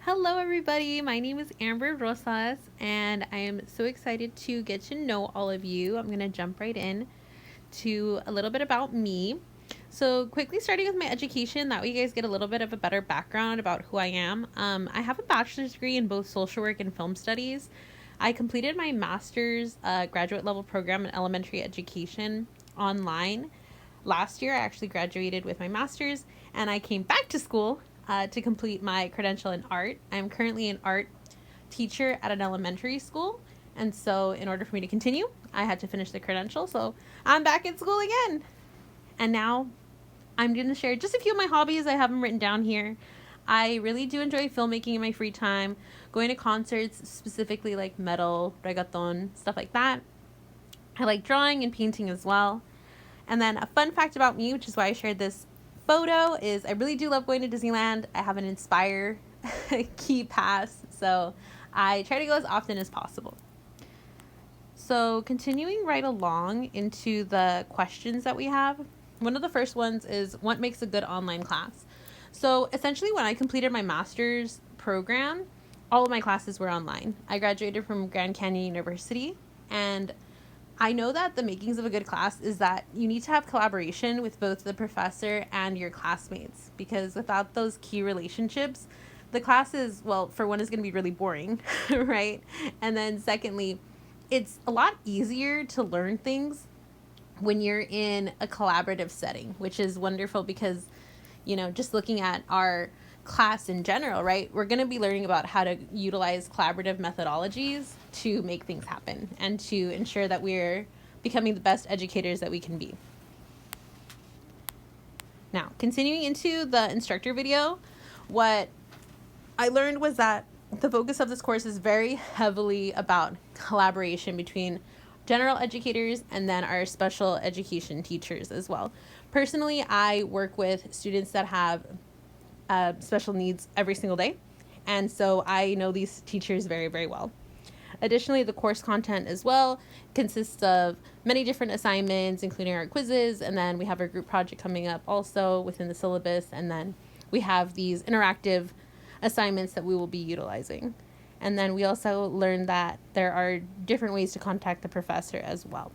Hello, everybody. My name is Amber Rosas, and I am so excited to get to know all of you. I'm going to jump right in to a little bit about me. So, quickly starting with my education, that way you guys get a little bit of a better background about who I am. I have a bachelor's degree in both social work and film studies. I completed my master's graduate level program in elementary education online. Last year, I actually graduated with my master's, and I came back to school to complete my credential in art. I'm currently an art teacher at an elementary school, and so in order for me to continue, I had to finish the credential. So I'm back in school again, and now I'm going to share just a few of my hobbies. I have them written down here. I really do enjoy filmmaking in my free time, going to concerts, specifically like metal, reggaeton, stuff like that. I like drawing and painting as well. And then a fun fact about me, which is why I shared this photo, is I really do love going to Disneyland. I have an Inspire key pass, so I try to go as often as possible. So continuing right along into the questions that we have, one of the first ones is, what makes a good online class? So essentially, when I completed my master's program, all of my classes were online. I graduated from Grand Canyon University, and I know that the makings of a good class is that you need to have collaboration with both the professor and your classmates, because without those key relationships, the class is, well, for one, is going to be really boring, right? And then secondly, it's a lot easier to learn things when you're in a collaborative setting, which is wonderful because, just looking at our class in general, right? We're going to be learning about how to utilize collaborative methodologies to make things happen and to ensure that we're becoming the best educators that we can be. Now, continuing into the instructor video, what I learned was that the focus of this course is very heavily about collaboration between general educators and then our special education teachers as well. Personally, I work with students that have special needs every single day, and so I know these teachers very, very well. Additionally, the course content as well consists of many different assignments, including our quizzes, and then we have our group project coming up also within the syllabus, and then we have these interactive assignments that we will be utilizing. And then we also learned that there are different ways to contact the professor as well.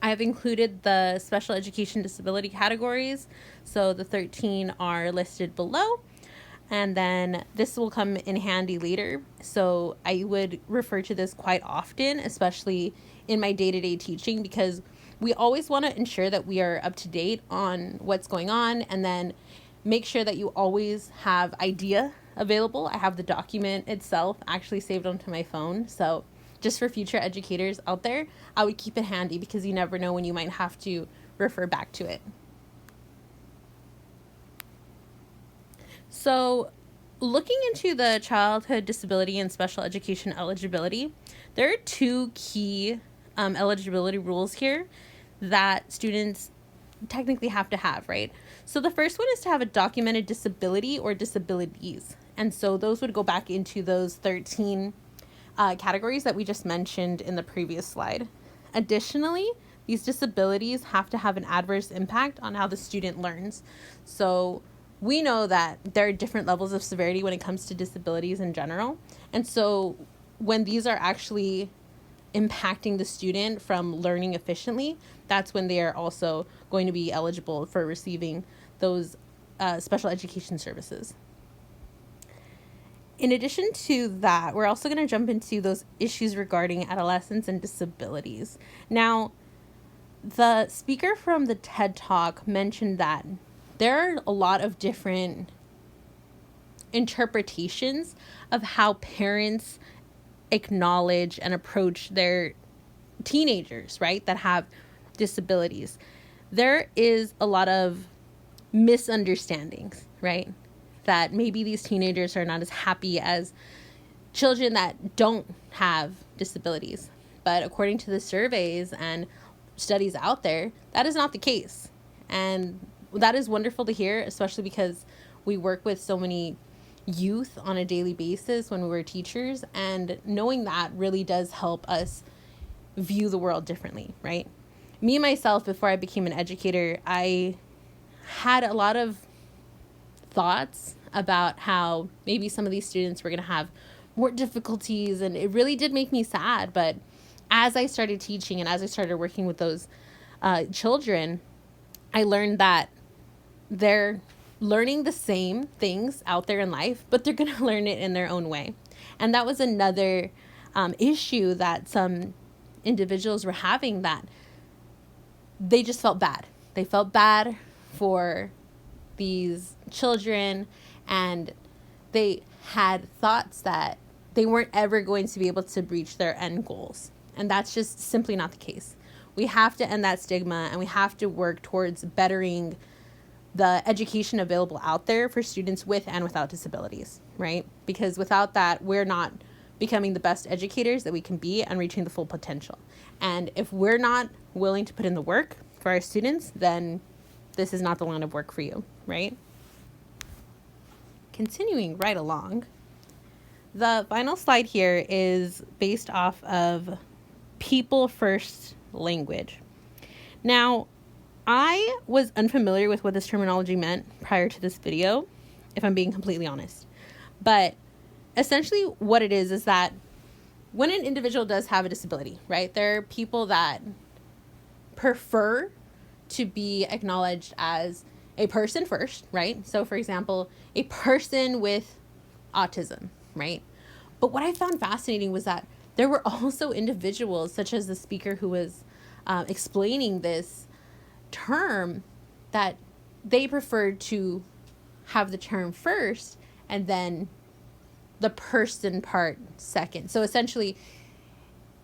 I have included the special education disability categories. So the 13 are listed below. And then this will come in handy later. So I would refer to this quite often, especially in my day-to-day teaching, because we always want to ensure that we are up to date on what's going on, and then make sure that you always have IDEA available. I have the document itself actually saved onto my phone. So just for future educators out there, I would keep it handy because you never know when you might have to refer back to it. So looking into the childhood disability and special education eligibility, there are two key eligibility rules here that students technically have to have, right? So the first one is to have a documented disability or disabilities. And so those would go back into those 13 categories that we just mentioned in the previous slide. Additionally, these disabilities have to have an adverse impact on how the student learns. So we know that there are different levels of severity when it comes to disabilities in general. And so when these are actually impacting the student from learning efficiently, that's when they are also going to be eligible for receiving those special education services. In addition to that, we're also going to jump into those issues regarding adolescents and disabilities. Now, the speaker from the TED Talk mentioned that there are a lot of different interpretations of how parents acknowledge and approach their teenagers, right, that have disabilities. There is a lot of misunderstandings, right? That maybe these teenagers are not as happy as children that don't have disabilities. But according to the surveys and studies out there, that is not the case. And that is wonderful to hear, especially because we work with so many youth on a daily basis when we were teachers, and knowing that really does help us view the world differently, right? Me, myself, before I became an educator, I had a lot of thoughts about how maybe some of these students were going to have more difficulties, and it really did make me sad. But as I started teaching and as I started working with those children, I learned that they're learning the same things out there in life, but they're going to learn it in their own way. And that was another issue that some individuals were having, that they just felt bad. They felt bad for these children, and they had thoughts that they weren't ever going to be able to reach their end goals. And that's just simply not the case. We have to end that stigma, and we have to work towards bettering the education available out there for students with and without disabilities, right? Because without that, we're not becoming the best educators that we can be and reaching the full potential. And if we're not willing to put in the work for our students, then this is not the line of work for you, right? Continuing right along, the final slide here is based off of people first language. Now, I was unfamiliar with what this terminology meant prior to this video, if I'm being completely honest. But essentially what it is that when an individual does have a disability, right, there are people that prefer to be acknowledged as a person first, right? So for example, a person with autism, right? But what I found fascinating was that there were also individuals, such as the speaker who was explaining this term, that they preferred to have the term first and then the person part second. So essentially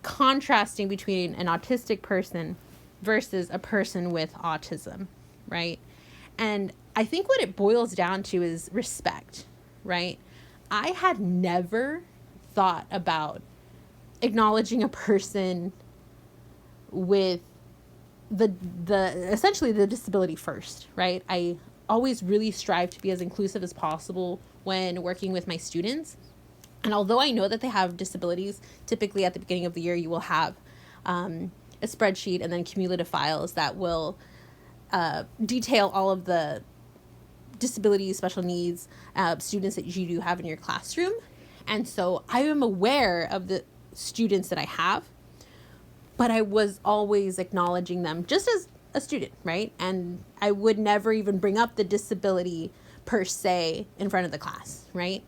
contrasting between an autistic person versus a person with autism, right? And I think what it boils down to is respect, right? I had never thought about acknowledging a person with the essentially the disability first, right? I always really strive to be as inclusive as possible when working with my students. And although I know that they have disabilities, typically at the beginning of the year, you will have a spreadsheet and then cumulative files that will detail all of the disabilities, special needs students that you do have in your classroom. And so I am aware of the students that I have, but I was always acknowledging them just as a student, right? And I would never even bring up the disability per se in front of the class, right?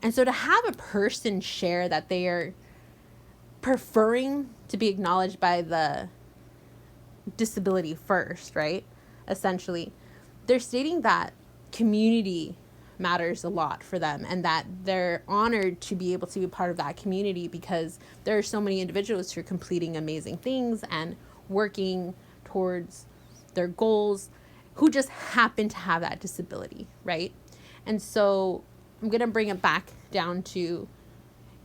And so to have a person share that they are preferring to be acknowledged by the disability first, right? Essentially, they're stating that community matters a lot for them, and that they're honored to be able to be part of that community because there are so many individuals who are completing amazing things and working towards their goals who just happen to have that disability, right? And so I'm going to bring it back down to,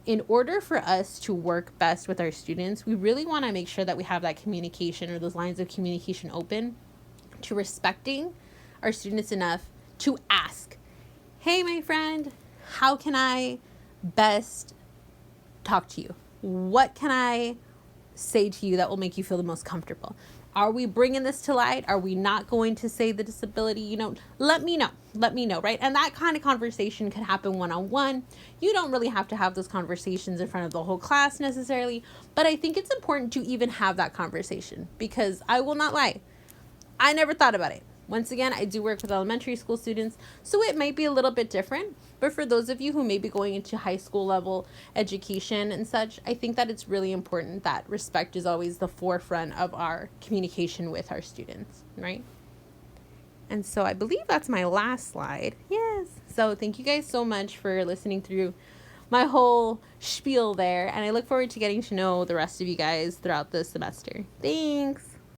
in order for us to work best with our students, we really want to make sure that we have that communication, or those lines of communication, open to respecting our students enough to ask, hey, my friend, how can I best talk to you? What can I say to you that will make you feel the most comfortable? Are we bringing this to light? Are we not going to say the disability? Let me know, right? And that kind of conversation could happen one-on-one. You don't really have to have those conversations in front of the whole class necessarily, but I think it's important to even have that conversation, because I will not lie, I never thought about it. Once again, I do work with elementary school students, so it might be a little bit different. But for those of you who may be going into high school level education and such, I think that it's really important that respect is always the forefront of our communication with our students, right? And so I believe that's my last slide. Yes. So thank you guys so much for listening through my whole spiel there. And I look forward to getting to know the rest of you guys throughout the semester. Thanks.